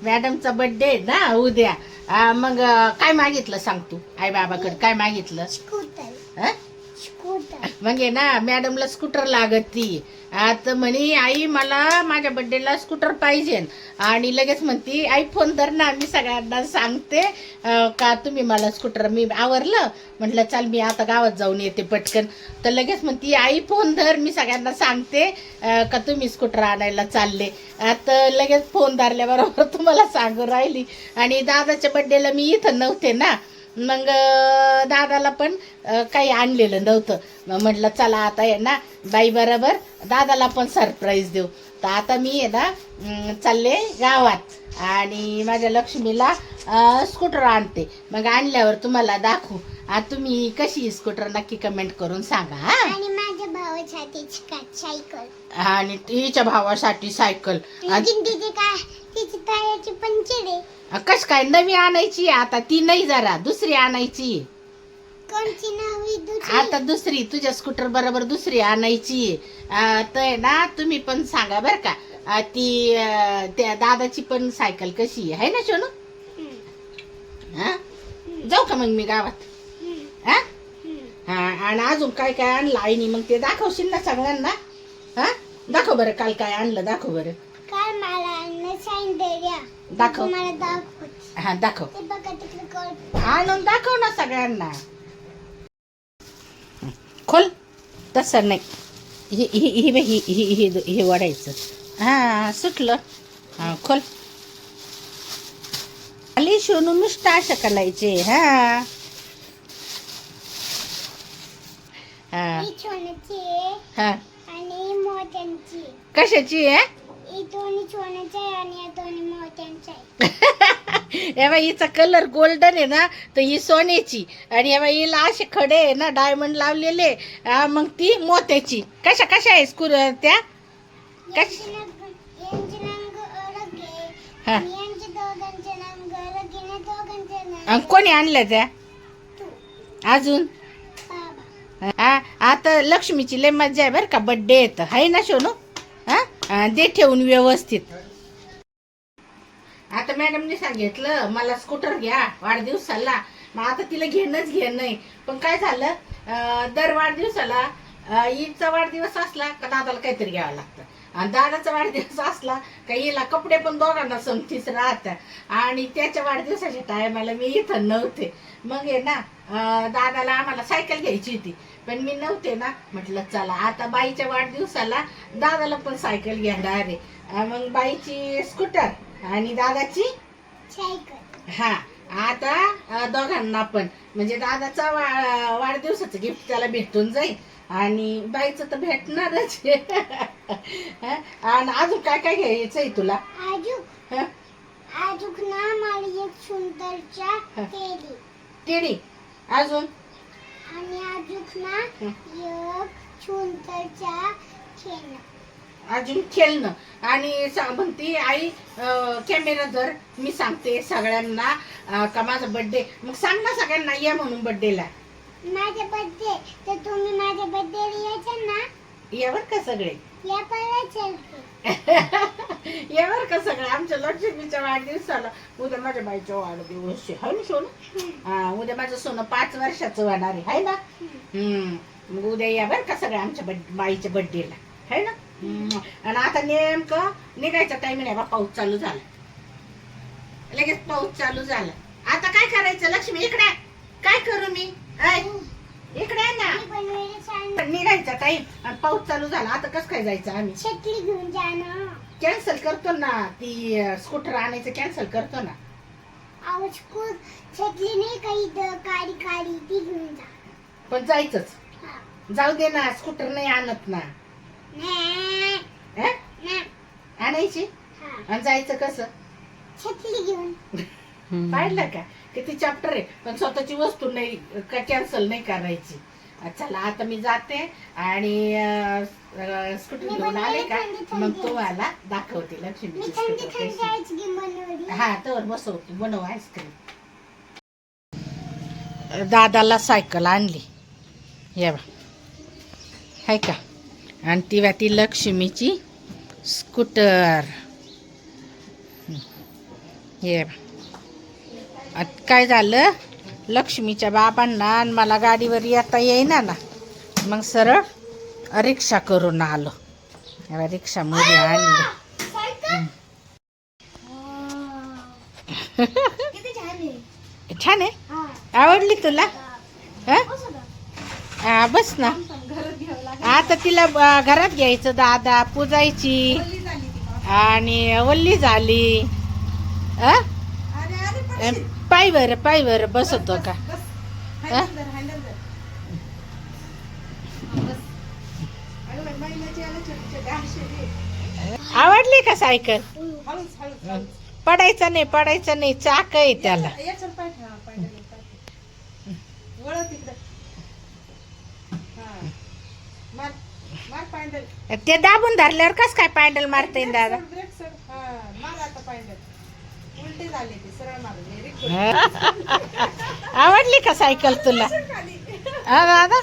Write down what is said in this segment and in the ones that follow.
मॅडमचा birthday ना उद्या. मग काय मागितलं सांग तू आई बाबाकडे काय मागितलं? स्कूटर. मग आहे ना मॅडमला स्कूटर लागत ती. आता म्हणे आई मला माझ्या बर्थडेला स्कूटर पाहिजे. आणि लगेच म्हणती आई फोन धर ना, मी सगळ्यांना सांगते का तुम्ही मला स्कूटर. मी आवरलं म्हटलं चल मी आता गावात जाऊन येते पटकन. तर लगेच म्हणती आई फोन धर, मी सगळ्यांना सांगते का तुम्ही स्कूटर आणायला चालले. आता लगेच फोन धरल्याबरोबर तुम्हाला सांगू राहिली. आणि दादाच्या बड्डेला मी इथं नव्हते ना, मग दादाला पण काही आणलेलं नव्हतं. मग म्हटलं चला आता आहे ना बाई बरोबर दादाला पण सरप्राईज देऊ. तर आता मी आहे ना चालले गावात आणि माझ्या लक्ष्मीला स्कूटर आणते. मग आणल्यावर तुम्हाला दाखवू. तुम्ही कशी स्कूटर नक्की कमेंट करून सांगा. आणि माझ्या भावासाठी सायकल. आणि तिच्या भावासाठी सायकल. तिची टायरची पंक्चर आहे. कश काय नवी आणायची आता? ती नाही, जरा दुसरी आणायची. कोणची नवी? आता दुसरी तुझ्या स्कूटर बरोबर दुसरी आणायची. तर ना तुम्ही पण सांगा बर का. ती त्या दादाची पण सायकल कशी आहे ना सोनू? जाऊ का मग मी गावात? आणि अजून काय काय आणलं आईनी मग ते दाखवशील ना सगळ्यांना? दाखव बरं काल काय आणलं, दाखव बरं. काल मला आणलं सौंदर्य. दाखव. मला दाखव. दाखव. ते बघा तिकडे आणून दाखव ना सगळ्यांना. खोल. तसं नाही, हे वाढायचं. सुटलं. खोल. आली सोनू नुसतं असं करायचे. आणि मोत्यांची. कशाची आहे? ही दोन्ही सोन्याची आहे आणि या दोन्ही मोत्यांची आहे. हे बाई हिचा कलर गोल्डन आहे ना, तर ही सोन्याची. आणि हे बाई हिला असे खडे आहे ना डायमंड लावलेले, मग ती मोत्याची. कशा कशा आहे स्कूल त्या? यांचे रंग अलग आहे आणि यांचे दोघांचे रंग अलग आहे ना, दोघांचे रंग. कोणी आणल्या त्या? तू. अजून बाबा. आता लक्ष्मीची लय मजा आहे बरं का. बड्डे येत आहे ना सोनू. दे ठेवून व्यवस्थित. आता मॅडमने सांगितलं मला स्कूटर घ्या वाढदिवसाला. मग आता तिला घेणंच घेणं. पण काय झालं, दर वाढदिवसाला हिचा वाढदिवस असला का दादाला काहीतरी घ्यावं लागतं. आणि दादाचा वाढदिवस असला का हिला कपडे पण दोघांना संगतीच राहतात. आणि त्याच्या वाढदिवसाच्या टायमाला मी इथं नव्हते. मग आहे ना दादाला आम्हाला सायकल घ्यायची होती, पण मी नव्हते ना. म्हटलं चला आता बाईच्या वाढदिवसाला दादाला पण सायकल घेणार आहे. मग बाईची स्कूटर आणि दादाची सायकल. आता दोघांना पण म्हणजे दादाचा वाढदिवसाचं गिफ्ट त्याला भेटून जाईल आणि बाईचं तर भेटणारच. आणि अजून काय काय घ्यायचंय तुला? अजून ना मला एक सुंदरच्या टेडी. अजून? आणि अजून ना एक सुंदरच्या खेळणं. अजून खेळणं. आणि म्हणते आई कॅमेरा धर, मी सांगते सगळ्यांना का माझा बर्थडे. मग सांग ना सगळ्यांना या म्हणून बर्थडेला. माझा बर्थडे तर तुम्ही माझ्या बर्थडेला यायचं ना. यावर का सगळे? या पळायचं. यावर का सगळे आमच्या लक्ष्मीच्या वाढदिवसाला. उद्या माझ्या बाईचा वाढदिवस आहे ना सोनं. उद्या माझं सोनं 5 वर्षाचं होणार आहे ना. मग उद्या या बरं का सगळं आमच्या बाईच्या बर्थडेला आहे ना. आणि आता नेमकं निघायचा टाइम नाही बा, पाऊस चालू झाला. लगेच पाऊस चालू झाला. आता काय करायचं लक्ष्मी? इकडे काय करू मी? इकडे ना. निघायचा टाइम आणि पाऊस चालू झाला. आता कसं काय जायचं आम्ही? छत्री घेऊन जा ना. कॅन्सल करतो ना. ती स्कूटर आणायचं कॅन्सल करतो ना. छत्री नाही काही काळी काळी ती घेऊन जा. पण जायचंच. जाऊ दे ना, स्कूटर नाही आणत ना. आणायची आणि जायचं कसं? छत्री घेऊन. पाहिलं का किती चॅप्टर आहे. पण स्वतःची वस्तू नाही का कॅन्सल नाही करायची. चला आता मी जाते आणि स्कूटर घेऊन आले का मग तुम्हाला दाखवते लक्ष्मीची स्कूटर कशी. तर बसवते, बनव आईस्क्रीम. दादाला सायकल आणली या बा, आहे का. आणि ती लक्ष्मीची स्कूटर. हे काय झालं, लक्ष्मीच्या बाबांना आणि मला गाडीवर येता येईना ना, मग सरळ रिक्षा करून आलो. रिक्षामध्ये आणली. छान आहे. आवडली तुला? हा बस ना. आता तिला घरात घ्यायचं, दादा पुजायची आणि वल्ली झाली. पाय बर बसवतो का? आवडली का सायकल? पडायचं नाही, चाक आहे त्याला. ते दाबून धरल्यावर कस काय पॅन्डल मारता येईल दादा? आवडली का सायकल तुला? दादा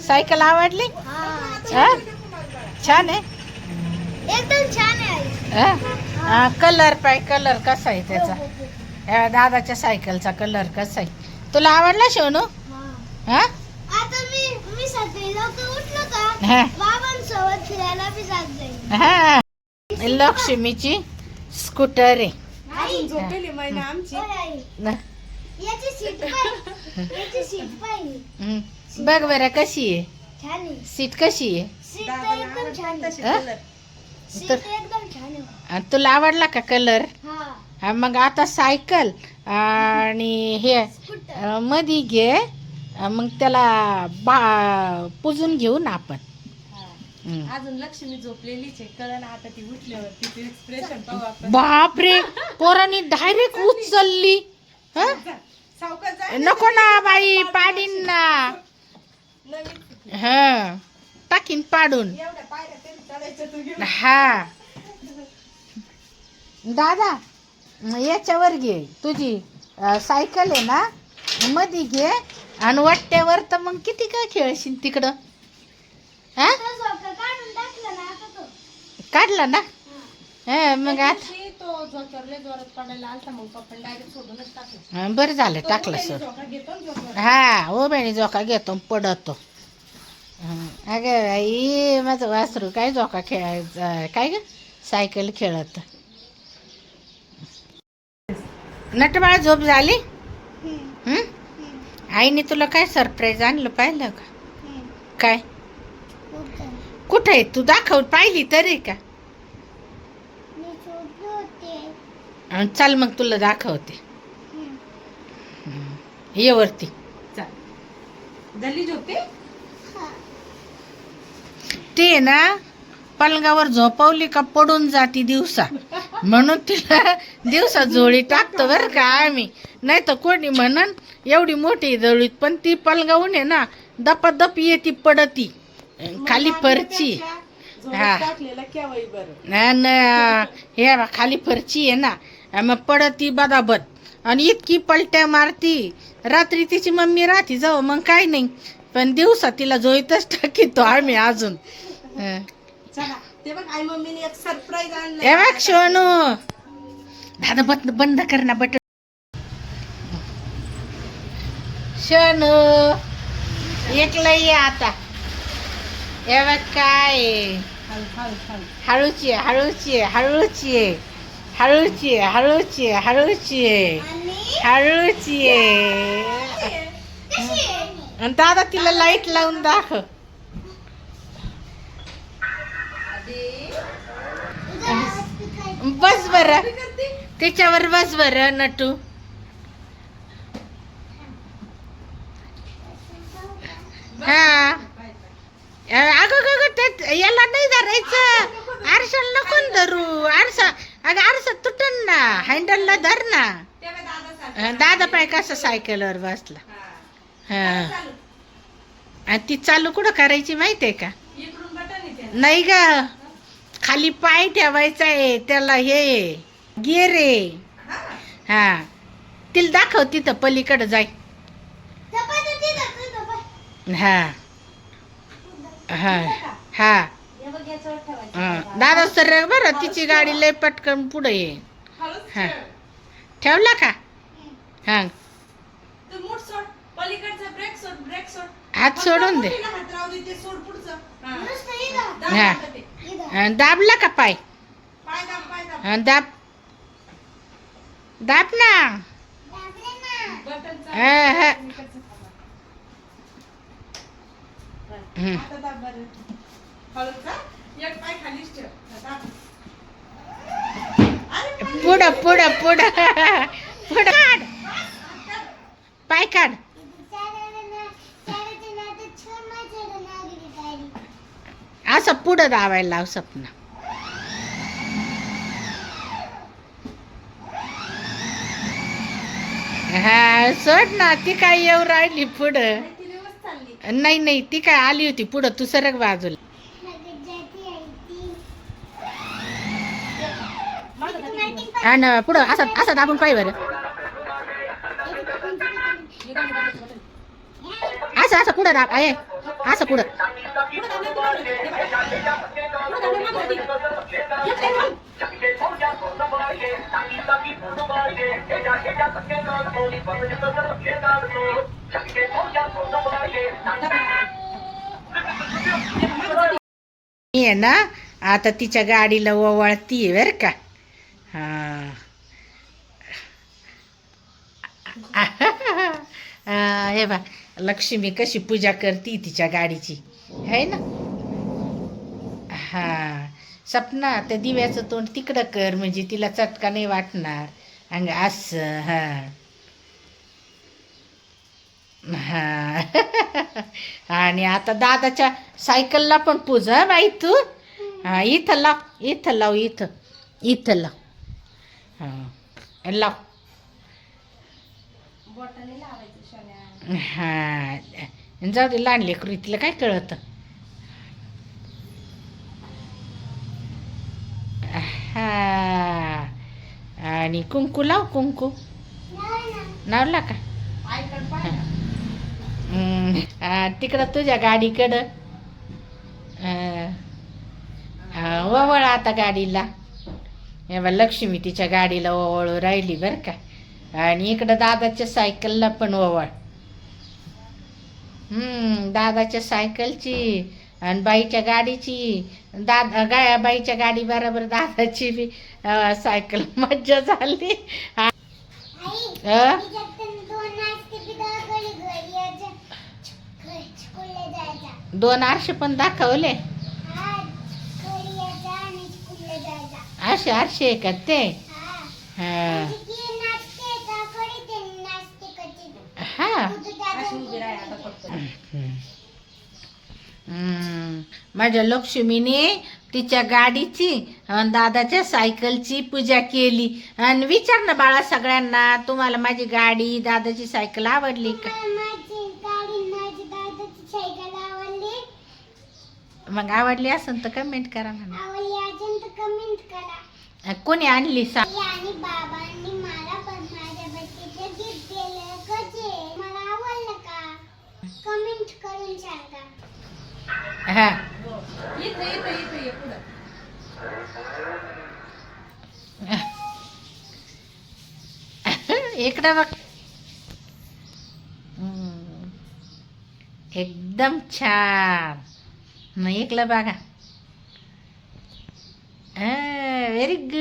सायकल आवडली? छान आहे, एकदम छान आहे. कलर कलर कसा आहे त्याचा? दादाच्या सायकलचा कलर कसा आहे? तुला आवडला सोनू? आता मी सकाळी लवकर उठलो का बाबांसोबत फिरायला बी जात जाईल. लक्ष्मीची स्कूटर आहे. याची सीट पाहिजे. बघ बरं कशी आहे छान आहे. सीट, कशी आहे? सीट तर एकदम छान आहे. सीट एकदम छान आहे. तुला आवडला का कलर? हा. मग आता सायकल आणि हे मधी घे, मग त्याला पुजून घेऊ ना आपण. अजून लक्ष्मी झोपलेलीच आहे, कळलं आता ती उठल्यावर तिचे एक्सप्रेशन पाहू आपण. बापरे, पोरांनी डायरेक्ट उचलली. नको ना बाई, पाडीन ना. टाकीन पाडून. हा दादा याच्यावर घे, तुझी सायकल आहे ना, मधी घे आणि वाट्यावर तर मग किती काय खेळशील तिकडं. काढला ना? मग आता तो झोक्यावर जोरात पडायला आलता, मग पप्पा डायरेक्ट सोडूनच टाकलं. बरं झालं टाकलं सर. हा हो बहिणी, झोका घेतो पडतो. अगं आई माझं वासरू काय झोका खेळायचं काय ग, सायकल खेळत. नटबाळ झोप झाली? आईने तुला काय सरप्राईज आणलं पाहिलं का? काय? कुठे आहे तू? दाखव, पाहिली तरी का? चल मग तुला दाखवते. ये वरती. जल्ली झोपते ते ना पलंगावर झोपवली का पडून जाती दिवसा, म्हणून तिला दिवसा झोळी टाकतो बरं का आम्ही. नाही तर कोणी म्हणन एवढी मोठी झोळीत, पण ती पलंगावून आहे ना दपादप येती पडती खाली फरची. हा हे खाली फरची आहे ना, मग पडती बदाबद आणि इतकी पलट्या मारती. रात्री तिची मम्मी राहती जाऊ, मग काय नाही, पण दिवसा तिला झोळीतच टाकीतो आम्ही अजून. ते बघ आई मम्मीने एक सरप्राईज आणलं. हे बघ सोनू, दादा बंद कर ना बटन. सोनू एकला ये आता. हे बघ काय, हळूची हळूची हळूची हळूची हळूची हळूची हळूची. आणि दादा तिला लाईट लावून दाखव. बस बरं त्याच्यावर, बस बरं नटू. हा अगं याला नाही धरायचं, आरशाला नको धरू. आरसा तुटन ना, हँडलला धर ना. दादा पाय कसा सायकलवर बसला. हा आणि ती चालू कुठं करायची माहितीये का? नाही ग, खाली पाय ठेवायचा आहे त्याला, हे गिअर आहे. हा तिला दाखव तिथं पलीकडे जाय. हा हा हा दादा सर बरं, तिची गाडी लय पटकन पुढे ये. हा ठेवला का हा तू मूठ सोड पलीकडचा ब्रेक सोड हात सोडून दे मोठीला हात राहू दे ते सोड पुढचं नुसतं इथं. दाब हा. आता ते. इथं. दाबला का पाय पाय दाब दाब दाब ना दाबले ना. बटनचा हा. इकडचं थांबा. हम्म. आता दाब बरं हळूच का एक पाय खालीच ठेव दाब अरे पुढं पुढं पुढं पुढं काढ पाय काढ चाराच्या नादात छान माझ्याकडे लागली गाडी. असं पुढं दाबायला लाव सपना हा सोड ना ती काय येऊ राहिली पुढं ती दिवस चालली नाही नाही ती काय आली होती पुढं तू सरक बाजूला लगेच जाती आहे ती. मागं तू जा. माहिती का? आणि पुढं असं असं दाबून पाय बरं हे गाणं बटन, बटन. असं असं पुढं दाब आहे असं पुढं पुढं दाबलं, पुढं दाबलं. हे बघ. पुढं दाबलं, मागं जाती. हे काय मग? मी आहे ना आता तिच्या गाडीला ओवाळतीये बर का हा हे बा लक्ष्मी कशी पूजा करती तिच्या गाडीची है ना हा सपना त्या दिव्याचं तोंड तिकडं कर म्हणजे तिला चटका नाही वाटणार अंग असं हा हा आणि आता दादाच्या सायकलला पण पूज हा बाई तू हा इथं लाव इथं लाव हा लाव बोटाने लावायचं शोन्या. हा जाऊ दे लहान लेकरू तिला काय कळतं हा आणि कुंकू लाव कुंकू लावला का आईकडं पाय ना. तिकडं तुझ्या गाडीकडं ओवळ आता गाडीला हे बा लक्ष्मी तिच्या गाडीला ओवळू राहिली बरं का आणि इकडं दादाच्या सायकलला पण ओवळ दादाच्या सायकलची आणि बाईच्या गाडीची बाईच्या गाडी बरोबर दादाची बी सायकल मज्जा झाली आई, अं? तिच्यात पण दोन नाचते बी दाखवली घरी यायचं. स्कूलला जायचा. 2 आरसे पण दाखवले हा, घरी यायचा आणि स्कूलला जायचा. असे आरसे आहे का ते हा. हा म्हणजे ती नाचते, दाखवली ते नाचते कशी. हा तू तर अशी उभी राहा आता फक्त. माझ्या लक्ष्मीने तिच्या गाडीची आणि दादाच्या सायकलची पूजा केली आणि विचार ना बाळा सगळ्यांना तुम्हाला माझी गाडी दादाची सायकल आवडली का माझी गाडी माझी दादाची सायकल आवडली. मग आवडली असेल तर कमेंट करा म्हणा आवडली अजून तर कमेंट करा. कोणी आणली सा आई आणि बाबांनी मला पण माझ्या बर्थडेचं गिफ्ट दिलं कसे मला आवडलं का कमेंट करून सांगा. हा इथं ये पुढं. इकडं बघ एकदम छान मग इकडं बघा व्हेरी गुड